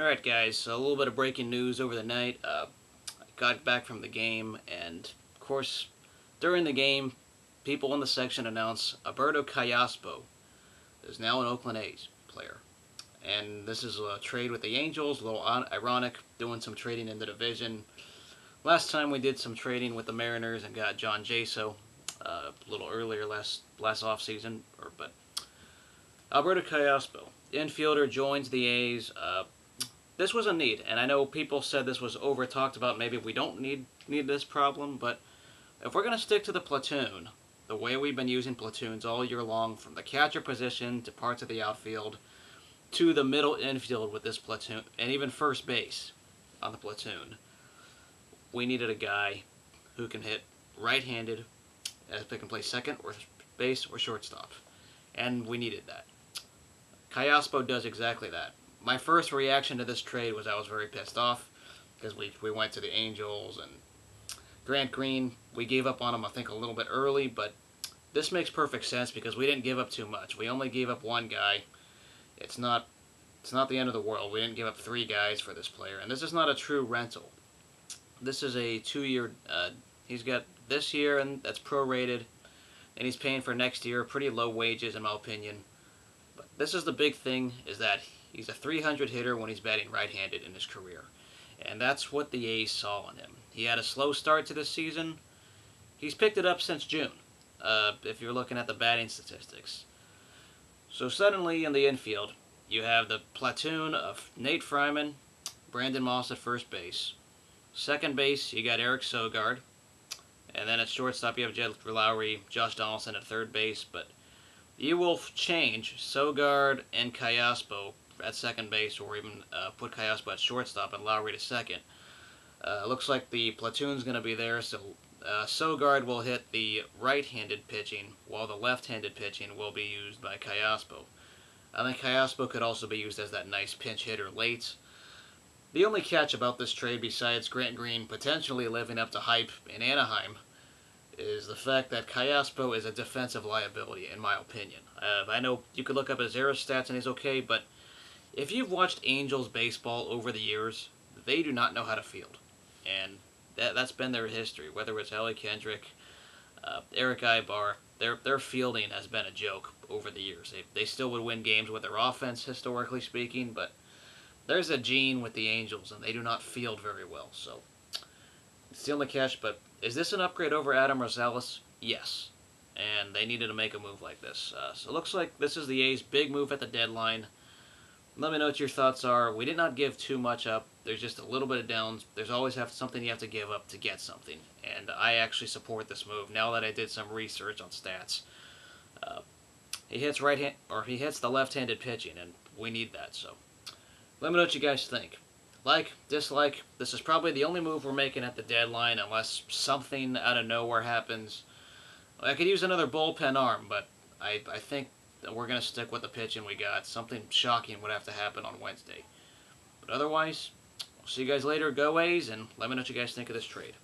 Alright guys, so a little bit of breaking news over the night. I got back from the game, and of course, during the game, people in the section announced Alberto Callaspo is now an Oakland A's player. And this is a trade with the Angels, a little ironic, doing some trading in the division. Last time we did some trading with the Mariners and got John Jaso a little earlier last offseason, but Alberto Callaspo, infielder, joins the A's. This was a need, and I know people said this was over talked about. Maybe we don't need this problem, but if we're going to stick to the platoon, the way we've been using platoons all year long, from the catcher position to parts of the outfield to the middle infield with this platoon, and even first base on the platoon, we needed a guy who can hit right-handed, as they can play second or base or shortstop, and we needed that. Callaspo does exactly that. My first reaction to this trade was I was very pissed off because we went to the Angels, and Grant Green, we gave up on him I think a little bit early, but this makes perfect sense because we didn't give up too much. We only gave up one guy. It's not the end of the world. We didn't give up three guys for this player, and this is not a true rental. This is a 2-year, he's got this year, and that's prorated, and he's paying for next year pretty low wages in my opinion. But this is the big thing, is that he's a 300 hitter when he's batting right-handed in his career. And that's what the A's saw in him. He had a slow start to this season. He's picked it up since June, if you're looking at the batting statistics. So suddenly in the infield, you have the platoon of Nate Fryman, Brandon Moss at first base. Second base, you got Eric Sogard. And then at shortstop, you have Jed Lowry, Josh Donaldson at third base. But you will change Sogard and Callaspo at second base, or even put Callaspo at shortstop and Lowry to second. Looks like the platoon's going to be there, so Sogard will hit the right-handed pitching, while the left-handed pitching will be used by Callaspo. I think Callaspo could also be used as that nice pinch hitter late. The only catch about this trade, besides Grant Green potentially living up to hype in Anaheim, is the fact that Callaspo is a defensive liability, in my opinion. I know you could look up his ERA stats and he's okay, but if you've watched Angels baseball over the years, they do not know how to field. And that's been their history, whether it's Ellie Kendrick, Eric Ibar. Their fielding has been a joke over the years. They still would win games with their offense, historically speaking, but there's a gene with the Angels, and they do not field very well. So it's the only catch, but is this an upgrade over Adam Rosales? Yes. And they needed to make a move like this. So it looks like this is the A's big move at the deadline. Let me know what your thoughts are. We did not give too much up. There's just a little bit of downs. There's always something you have to give up to get something. And I actually support this move now that I did some research on stats. He hits he hits the left-handed pitching, and we need that. So let me know what you guys think. Like, dislike. This is probably the only move we're making at the deadline unless something out of nowhere happens. I could use another bullpen arm, but I think that we're going to stick with the pitching we got. Something shocking would have to happen on Wednesday. But otherwise, I'll see you guys later. Go A's, and let me know what you guys think of this trade.